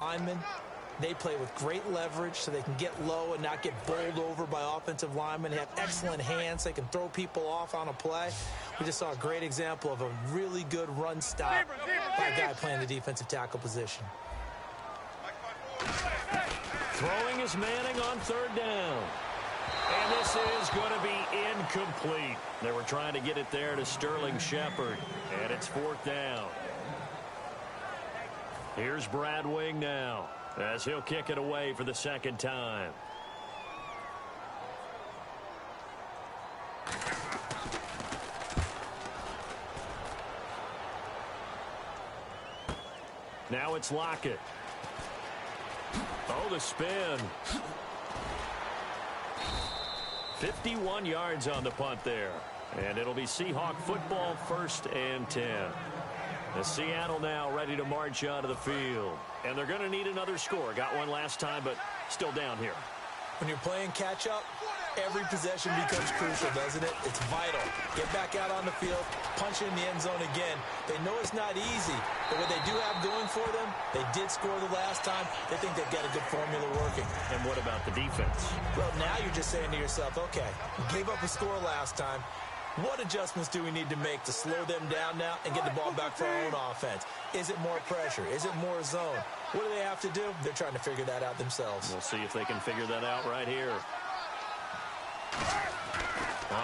linemen. They play with great leverage so they can get low and not get bowled over by offensive linemen. They have excellent hands. They can throw people off on a play. We just saw a great example of a really good run stop by a guy playing the defensive tackle position. Throwing is Manning on third down. And this is going to be incomplete. They were trying to get it there to Sterling Shepard. And it's fourth down. Here's Brad Wing now, as he'll kick it away for the second time. Now it's Lockett. Oh, the spin. 51 yards on the punt there. And it'll be Seahawk football, 1st and 10. The Seattle now ready to march onto the field. And they're going to need another score. Got one last time, but still down here. When you're playing catch-up, every possession becomes crucial, doesn't it? It's vital. Get back out on the field, punch in the end zone again. They know it's not easy, but what they do have going for them, they did score the last time. They think they've got a good formula working. And what about the defense? Well, now you're just saying to yourself, okay, we gave up a score last time. What adjustments do we need to make to slow them down now and get the ball back for our own offense? Is it more pressure? Is it more zone? What do they have to do? They're trying to figure that out themselves. We'll see if they can figure that out right here.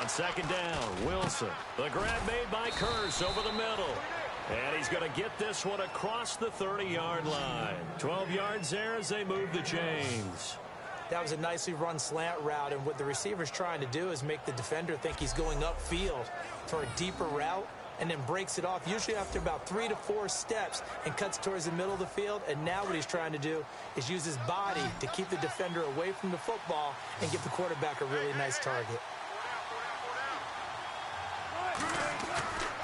On second down, Wilson. The grab made by Kearse over the middle. And he's going to get this one across the 30-yard line. 12 yards there as they move the chains. That was a nicely run slant route, and what the receiver's trying to do is make the defender think he's going upfield for a deeper route, and then breaks it off, usually after about 3 to 4 steps, and cuts towards the middle of the field. And now what he's trying to do is use his body to keep the defender away from the football and give the quarterback a really nice target.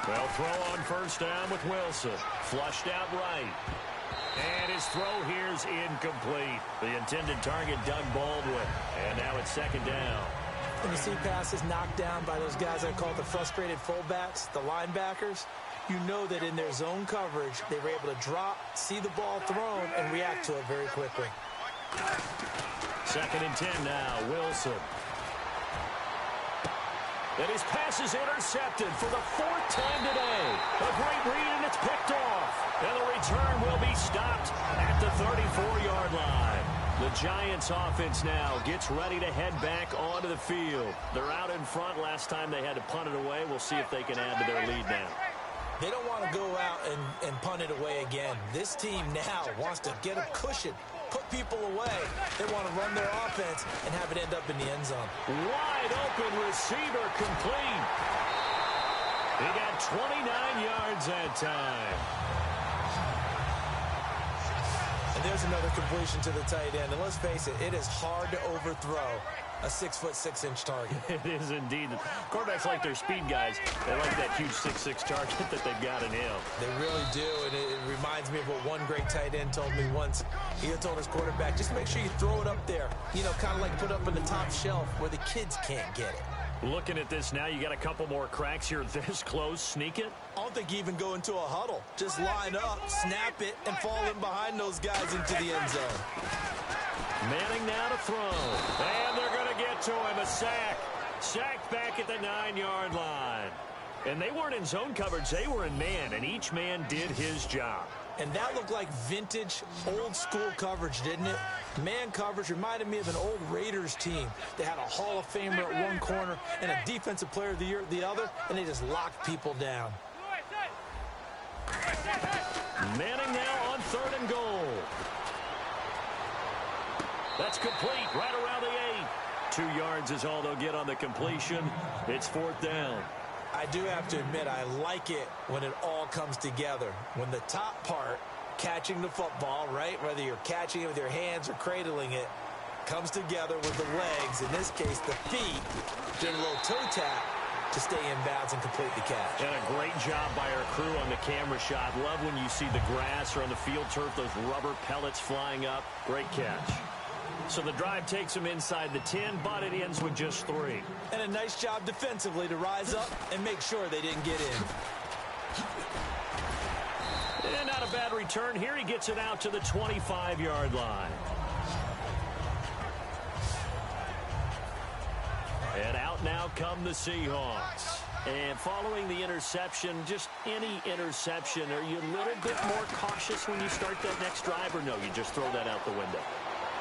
They'll throw on first down with Wilson. Flushed out right. And his throw here's incomplete. The intended target, Doug Baldwin. And now it's second down. When you see passes knocked down by those guys I call the frustrated fullbacks, the linebackers, you know that in their zone coverage, they were able to drop, see the ball thrown, and react to it very quickly. 2nd and 10 now, Wilson. And his pass is intercepted for the 4th time today. A great read, and it's picked off. And the return will be stopped at the 34-yard line. The Giants offense now gets ready to head back onto the field. They're out in front. Last time they had to punt it away. We'll see if they can add to their lead now. They don't want to go out and punt it away again. This team now wants to get a cushion, put people away. They want to run their offense and have it end up in the end zone. Wide open receiver complete. He got 29 yards that time. And there's another completion to the tight end. And let's face it, it is hard to overthrow a 6'6" target. It is indeed. Quarterbacks like their speed guys. They like that huge 6'6" target that they've got in him. They really do, and it reminds me of what one great tight end told me once. He told his quarterback, just make sure you throw it up there. You know, kind of like put up on the top shelf where the kids can't get it. Looking at this now, you got a couple more cracks here this close. Sneak it. I don't think you even go into a huddle. Just line up, snap it, and fall in behind those guys into the end zone. Manning now to throw. And they're going to get to him. A sack. Sacked back at the 9-yard line. And they weren't in zone coverage. They were in man, and each man did his job. And that looked like vintage, old-school coverage, didn't it? Man coverage reminded me of an old Raiders team. They had a Hall of Famer at one corner and a Defensive Player of the Year at the other, and they just locked people down. Manning now on 3rd and goal. That's complete right around the 8. 2 yards is all they'll get on the completion. It's 4th down. I do have to admit, I like it when it all comes together. When the top part, catching the football, right, whether you're catching it with your hands or cradling it, comes together with the legs, in this case the feet, doing a little toe tap to stay in bounds and complete the catch. And a great job by our crew on the camera shot. Love when you see the grass or on the field turf, those rubber pellets flying up. Great catch. So the drive takes them inside the 10, but it ends with just 3. And a nice job defensively to rise up and make sure they didn't get in. And out of bad return here. He gets it out to the 25-yard line. And out now come the Seahawks. And following the interception, just any interception, are you a little bit more cautious when you start that next drive, or no, you just throw that out the window?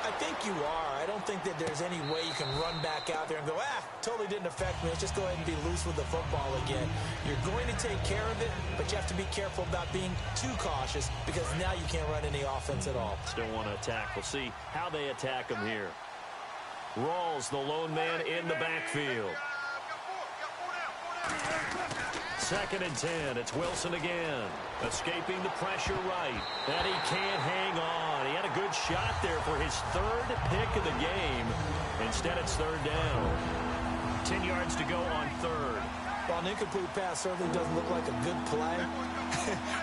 I think you are. I don't think that there's any way you can run back out there and go, totally didn't affect me. Let's just go ahead and be loose with the football again. You're going to take care of it, but you have to be careful about being too cautious because now you can't run any offense at all. Still want to attack. We'll see how they attack him here. Rawls, the lone man in the backfield. 2nd and 10. It's Wilson again. Escaping the pressure right. And he can't hang on. He had a good shot there for his 3rd pick of the game. Instead, it's 3rd down. 10 yards to go on 3rd. Well, an incomplete pass certainly doesn't look like a good play.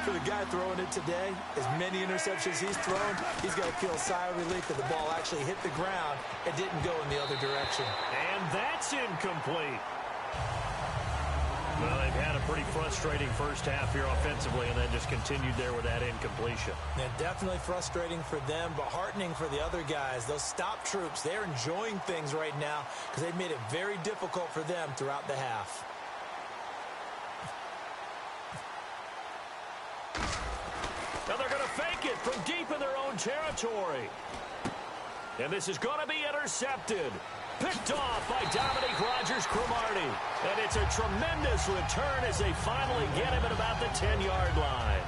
For the guy throwing it today, as many interceptions he's thrown, he's got to feel a sigh of relief that the ball actually hit the ground and didn't go in the other direction. And that's incomplete. Well, they've had a pretty frustrating first half here offensively, and then just continued there with that incompletion. Yeah, definitely frustrating for them, but heartening for the other guys. Those stop troops, they're enjoying things right now because they've made it very difficult for them throughout the half. Now they're going to fake it from deep in their own territory. And this is going to be intercepted. Picked off by Dominique Rodgers-Cromartie. And it's a tremendous return as they finally get him at about the 10-yard line.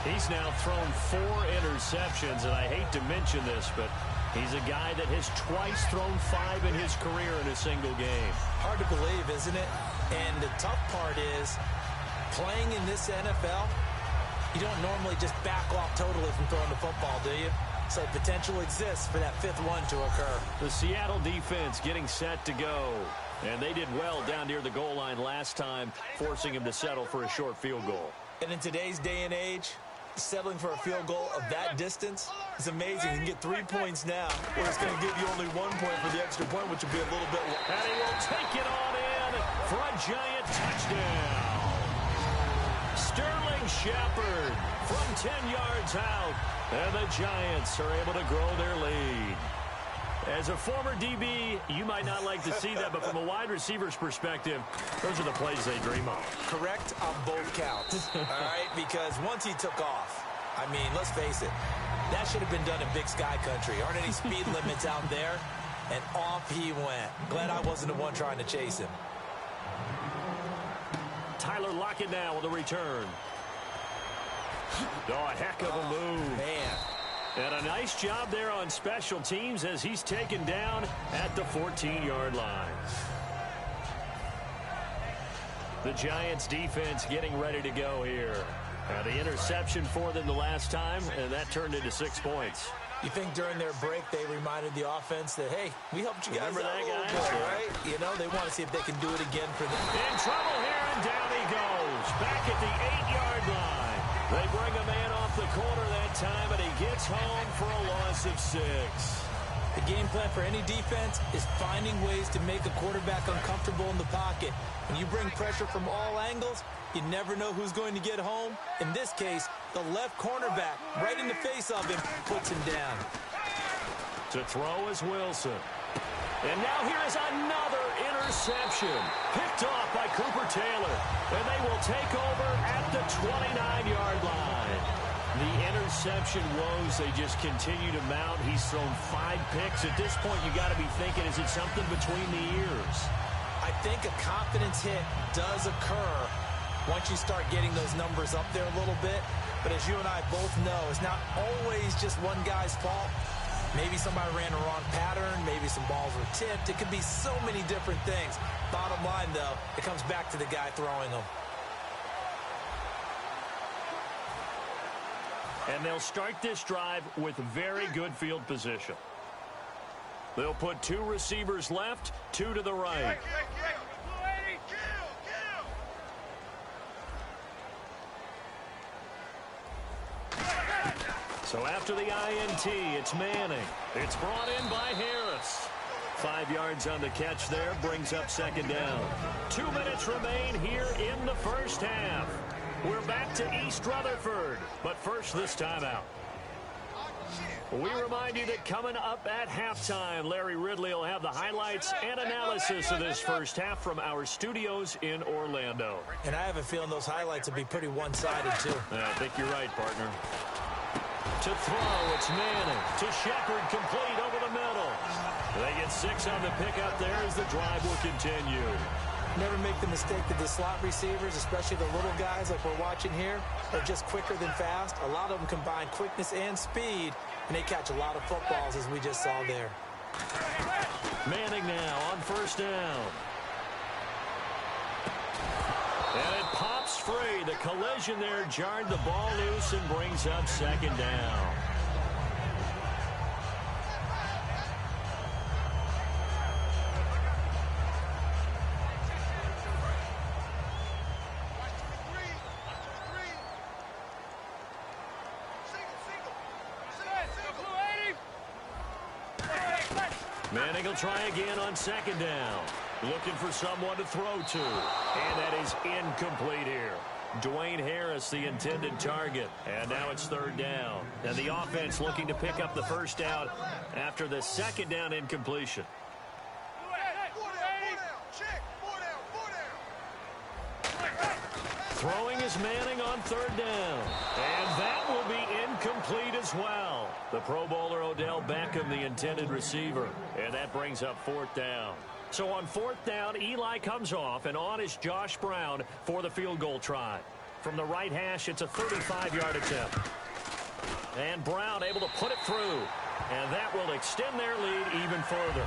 He's now thrown 4 interceptions, and I hate to mention this, but he's a guy that has twice thrown 5 in his career in a single game. Hard to believe, isn't it? And the tough part is, playing in this NFL, you don't normally just back off totally from throwing the football, do you? So potential exists for that 5th one to occur. The Seattle defense getting set to go. And they did well down near the goal line last time, forcing him to settle for a short field goal. And in today's day and age, settling for a field goal of that distance is amazing. You can get 3 points now, where it's going to give you only 1 point for the extra point, which will be a little bit... And he will take it on in for a giant touchdown. Sterling Shepard from 10 yards out. And the Giants are able to grow their lead. As a former DB, you might not like to see that, but from a wide receiver's perspective, those are the plays they dream of. Correct on both counts, all right? Because once he took off, I mean, let's face it, that should have been done in Big Sky Country. Aren't any speed limits out there? And off he went. Glad I wasn't the one trying to chase him. Tyler Lockett now with a return. Oh, a heck of a move. Man. And a nice job there on special teams as he's taken down at the 14-yard line. The Giants defense getting ready to go here. The interception for them the last time, and that turned into 6 points. You think during their break they reminded the offense that, hey, we helped you guys Remember out that, a little guys? bit, right? You know, they want to see if they can do it again for them. In trouble here, and down he goes. Back at the 8-yard line. They bring a man off the corner that time, and he gets home for a loss of 6. The game plan for any defense is finding ways to make a quarterback uncomfortable in the pocket. When you bring pressure from all angles, you never know who's going to get home. In this case, the left cornerback, right in the face of him, puts him down. To throw is Wilson. And now here is another interception. Picked off by Cooper Taylor. And they will take over at the 29-yard line. The interception woes, they just continue to mount. He's thrown 5 picks. At this point, you got to be thinking, is it something between the ears? I think a confidence hit does occur once you start getting those numbers up there a little bit. But as you and I both know, it's not always just one guy's fault. Maybe somebody ran a wrong pattern. Maybe some balls were tipped. It could be so many different things. Bottom line, though, it comes back to the guy throwing them. And they'll start this drive with very good field position. They'll put 2 receivers left, 2 to the right. So after the INT, it's Manning. It's brought in by Harris. 5 yards on the catch there, brings up 2nd down. 2 minutes remain here in the first half. We're back to East Rutherford, but first this timeout. We remind you that coming up at halftime, Larry Ridley will have the highlights and analysis of this first half from our studios in Orlando. And I have a feeling those highlights will be pretty one-sided, too. I think you're right, partner. To throw, it's Manning. To Shepard, complete over the middle. They get 6 on the pickup there as the drive will continue. Never make the mistake that the slot receivers, especially the little guys like we're watching here, are just quicker than fast. A lot of them combine quickness and speed, and they catch a lot of footballs, as we just saw there. Manning now on first down. And it pops free. The collision there jarred the ball loose and brings up second down. Manning will try again on second down. Looking for someone to throw to. And that is incomplete here. Dwayne Harris, the intended target. And now it's third down. And the offense looking to pick up the first down after the second down incompletion. Throwing is Manning on third down. And that will be incomplete as well. The Pro Bowler Odell Beckham, the intended receiver. And that brings up fourth down. So on fourth down, Eli comes off, and on is Josh Brown for the field goal try. From the right hash, it's a 35-yard attempt. And Brown able to put it through. And that will extend their lead even further.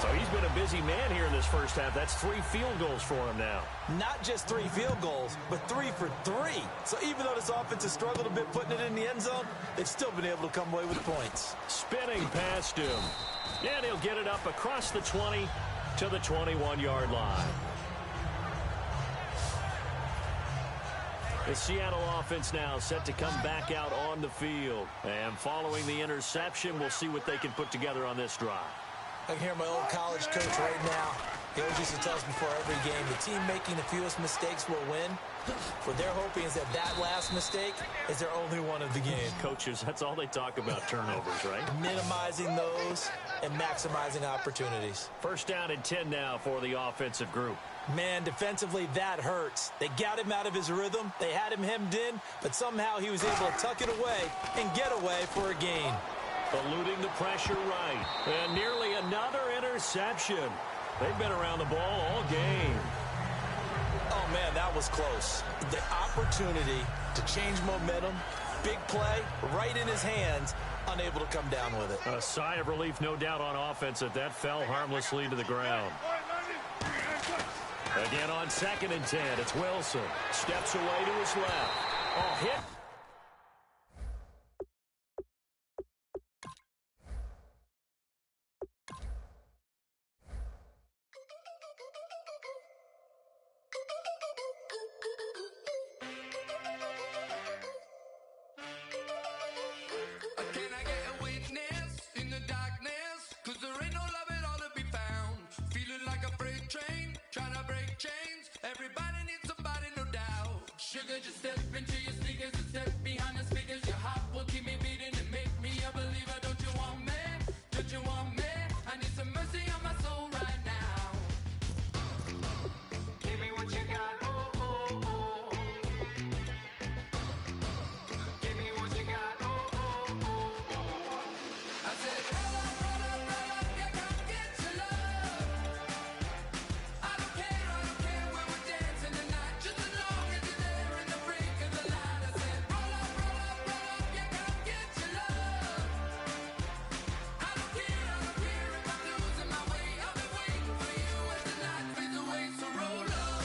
So he's been a busy man here in this first half. That's 3 field goals for him now. Not just 3 field goals, but 3 for 3. So even though this offense has struggled a bit putting it in the end zone, they've still been able to come away with points. Spinning past him. And he'll get it up across the 20 to the 21-yard line. The Seattle offense now set to come back out on the field. And following the interception, we'll see what they can put together on this drive. I can hear my old college coach right now. He always used to tell us before every game, the team making the fewest mistakes will win. What they're hoping is that last mistake is their only one of the game. Coaches, that's all they talk about, turnovers, right? Minimizing those and maximizing opportunities. First down and 10 now for the offensive group. Man, defensively, that hurts. They got him out of his rhythm. They had him hemmed in, but somehow he was able to tuck it away and get away for a gain. Eluding the pressure right. And nearly another interception. They've been around the ball all game. Oh, man, that was close. The opportunity to change momentum, big play, right in his hands, unable to come down with it. A sigh of relief, no doubt, on offense that fell harmlessly to the ground. Again on second and 10, it's Wilson. Steps away to his left. Oh, hit. Sugar, just step into your sneakers and step behind the speakers. Your heart will keep me beating and make me a believer. Don't you want me? Don't you want me? I need some mercy on my soul right now. Give me what you got, oh, oh, oh. Give me what you got, oh, oh, oh. I said, roll up, yeah, come get your love. I don't care where we're dancing tonight, just as long as you're there in the break of the light. I said, roll up, yeah, come get your love. I don't care if I'm losing my way. I'll be waiting for you as the night fades away. So roll up,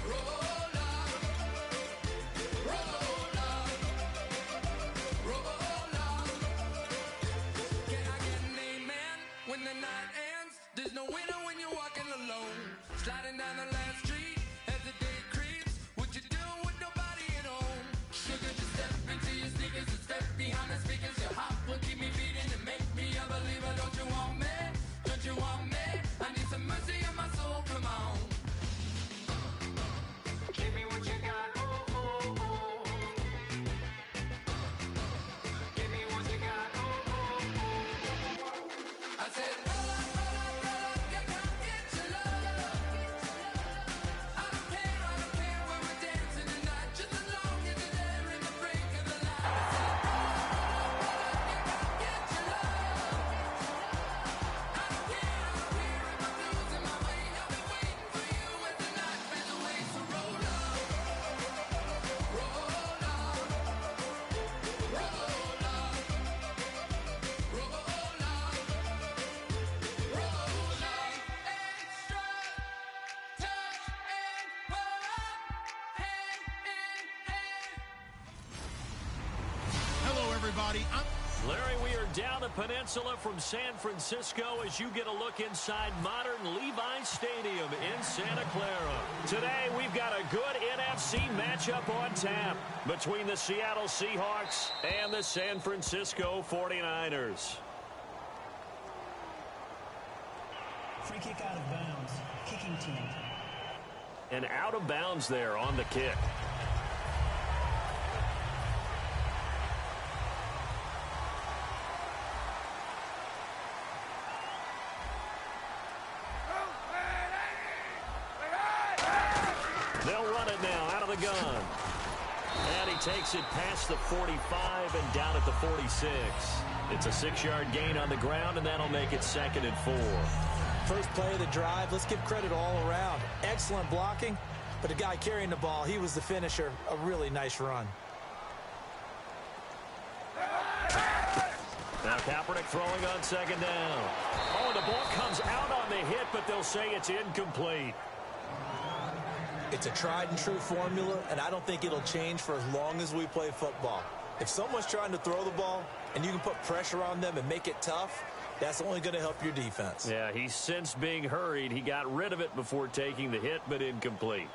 roll up, roll up, roll up. Can I get an amen when the night ends? There's no winner when you're walking alone. Sliding down the last street as the day creeps. What you doing with nobody at home? Sugar, just step into your sneakers and step behind the speakers. Your heart will keep me beating and make me a believer. Don't you want me? Don't you want me? I need some mercy on my soul. Come on. Give me everybody. Larry, we are down the peninsula from San Francisco as you get a look inside modern Levi's Stadium in Santa Clara. Today, we've got a good NFC matchup on tap between the Seattle Seahawks and the San Francisco 49ers. Free kick out of bounds. Kicking team. And out of bounds there on the kick. They'll run it now out of the gun. And he takes it past the 45 and down at the 46. It's a 6-yard gain on the ground, and that'll make it 2nd and 4. First play of the drive, let's give credit all around. Excellent blocking, but the guy carrying the ball, he was the finisher. A really nice run. Now Kaepernick throwing on 2nd down. Oh, and the ball comes out on the hit, but they'll say it's incomplete. It's a tried and true formula, and I don't think it'll change for as long as we play football. If someone's trying to throw the ball and you can put pressure on them and make it tough, that's only going to help your defense. Yeah, he's since being hurried. He got rid of it before taking the hit, but incomplete.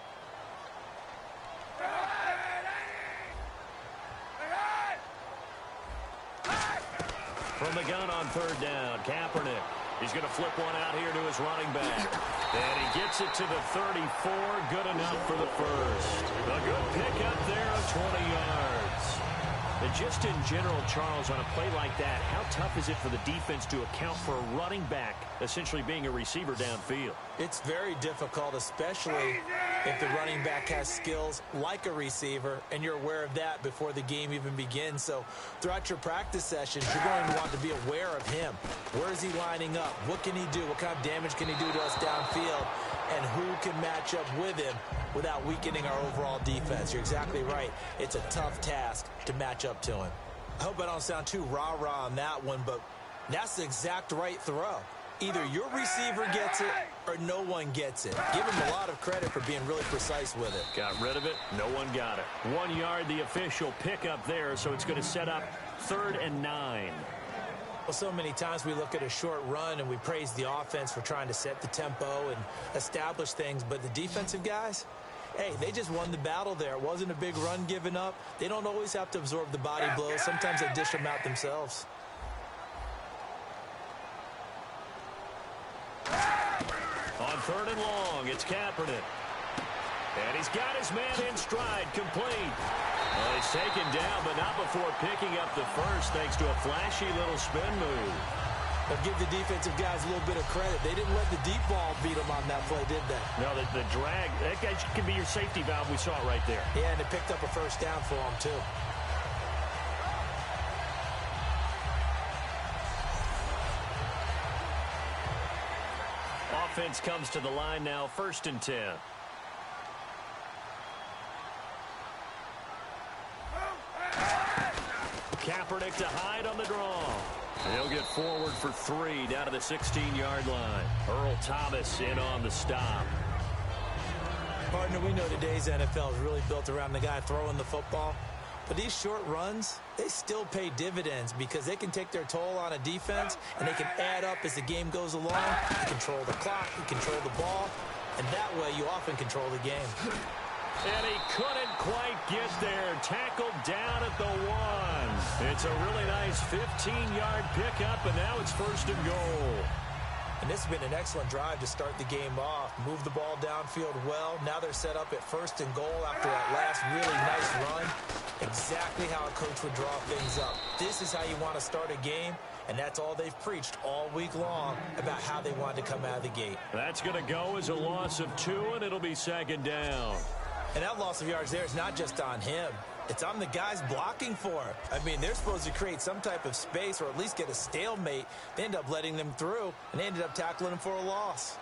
From the gun on 3rd down, Kaepernick. He's going to flip one out here to his running back. And he gets it to the 34. Good enough for the first. A good pickup there of 20 yards. And just in general, Charles, on a play like that, how tough is it for the defense to account for a running back essentially being a receiver downfield? It's very difficult, especially if the running back has skills like a receiver, and you're aware of that before the game even begins. So throughout your practice sessions, you're going to want to be aware of him. Where is he lining up? What can he do? What kind of damage can he do to us downfield? And who can match up with him without weakening our overall defense? You're exactly right. It's a tough task to match up to him. I hope I don't sound too rah-rah on that one, but that's the exact right throw. Either your receiver gets it or no one gets it. Give him a lot of credit for being really precise with it. Got rid of it. No one got it. 1 yard, the official pickup there, so it's going to set up 3rd and 9. Well, so many times we look at a short run and we praise the offense for trying to set the tempo and establish things, but the defensive guys, hey, they just won the battle there. It wasn't a big run given up. They don't always have to absorb the body blows. Sometimes they dish them out themselves. On 3rd and long, it's Kaepernick. And he's got his man in stride, complete. Well, he's taken down, but not before picking up the first, thanks to a flashy little spin move. But give the defensive guys a little bit of credit. They didn't let the deep ball beat them on that play, did they? No, the drag, that guy can be your safety valve. We saw it right there. Yeah, and it picked up a first down for them, too. Offense comes to the line now, 1st and 10. Kaepernick to hide on the draw. He'll get forward for 3 down to the 16-yard line. Earl Thomas in on the stop. Partner, we know today's NFL is really built around the guy throwing the football. But these short runs, they still pay dividends because they can take their toll on a defense and they can add up as the game goes along. You control the clock, you control the ball, and that way you often control the game. And he couldn't quite get there. Tackled down at the 1. It's a really nice 15-yard pickup, and now it's 1st and goal. And this has been an excellent drive to start the game off. Move the ball downfield well. Now they're set up at 1st and goal after that last really nice run. Exactly how a coach would draw things up. This is how you want to start a game, and that's all they've preached all week long about how they want to come out of the gate. That's going to go as a loss of 2, and it'll be 2nd down. And that loss of yards there is not just on him. It's on the guys blocking for him. I mean, they're supposed to create some type of space or at least get a stalemate. They end up letting them through, and they ended up tackling him for a loss.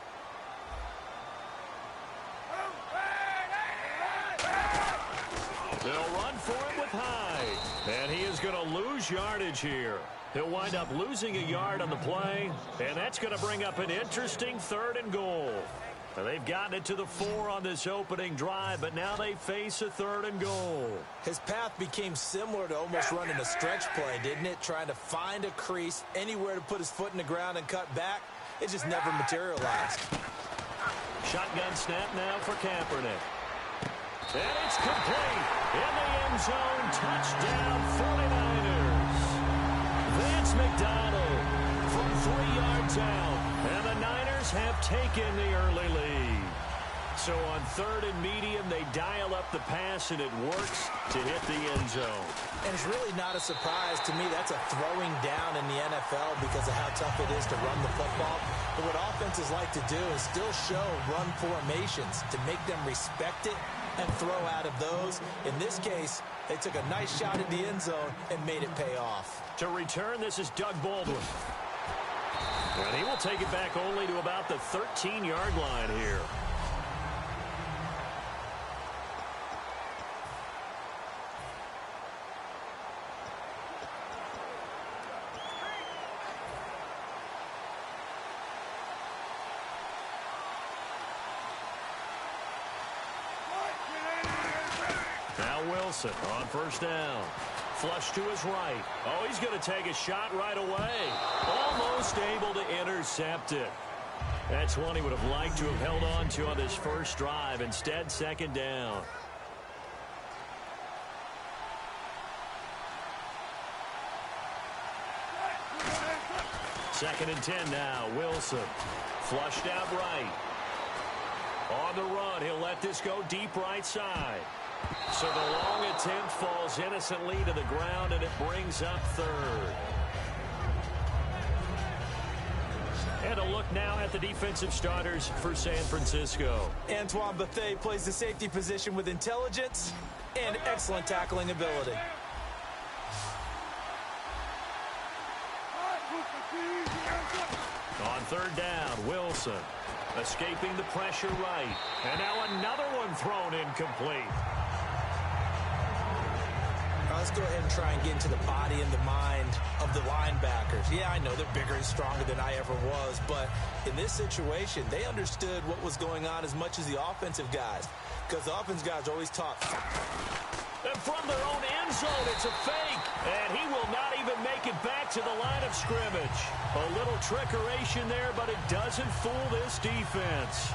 They'll run for him with Hyde. And he is going to lose yardage here. He'll wind up losing a yard on the play, and that's going to bring up an interesting 3rd and goal. Well, they've gotten it to the 4 on this opening drive, but now they face a 3rd and goal. His path became similar to almost running a stretch play, didn't it? Trying to find a crease, anywhere to put his foot in the ground and cut back. It just never materialized. Shotgun snap now for Kaepernick. And it's complete. In the end zone, touchdown 49ers. Vance McDonald from 3 yards out. And the Niners have taken the early lead. So on 3rd and medium, they dial up the pass, and it works to hit the end zone. And it's really not a surprise to me. That's a throwing down in the NFL because of how tough it is to run the football. But what offenses like to do is still show run formations to make them respect it and throw out of those. In this case, they took a nice shot at the end zone and made it pay off. To return, this is Doug Baldwin. And he will take it back only to about the 13-yard line here. Now Wilson on 1st down. Flush to his right. Oh, he's going to take a shot right away. Almost able to intercept it. That's one he would have liked to have held on to on this first drive. Instead, 2nd down. Second and 10 now. Wilson flushed out right. On the run, he'll let this go deep right side. So the long attempt falls innocently to the ground, and it brings up 3rd. And a look now at the defensive starters for San Francisco. Antoine Bethea plays the safety position with intelligence and excellent tackling ability. On 3rd down, Wilson escaping the pressure right. And now another one thrown incomplete. Let's go ahead and try and get into the body and the mind of the linebackers. Yeah, I know they're bigger and stronger than I ever was, but in this situation, they understood what was going on as much as the offensive guys, because the offensive guys are always taught. And from their own end zone, it's a fake. And he will not even make it back to the line of scrimmage. A little trickeration there, but it doesn't fool this defense.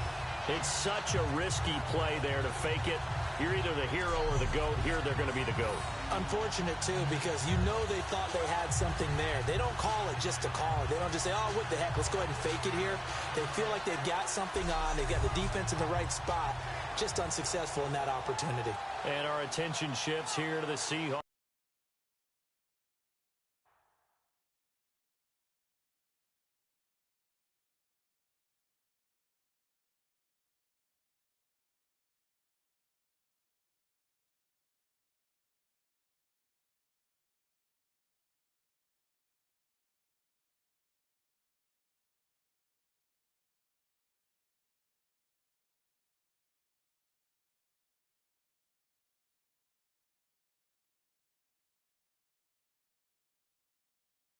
It's such a risky play there to fake it. You're either the hero or the GOAT. Here, they're going to be the GOAT. Unfortunate, too, because you know they thought they had something there. They don't call it just to call it. They don't just say, oh, what the heck, let's go ahead and fake it here. They feel like they've got something on. They've got the defense in the right spot. Just unsuccessful in that opportunity. And our attention shifts here to the Seahawks.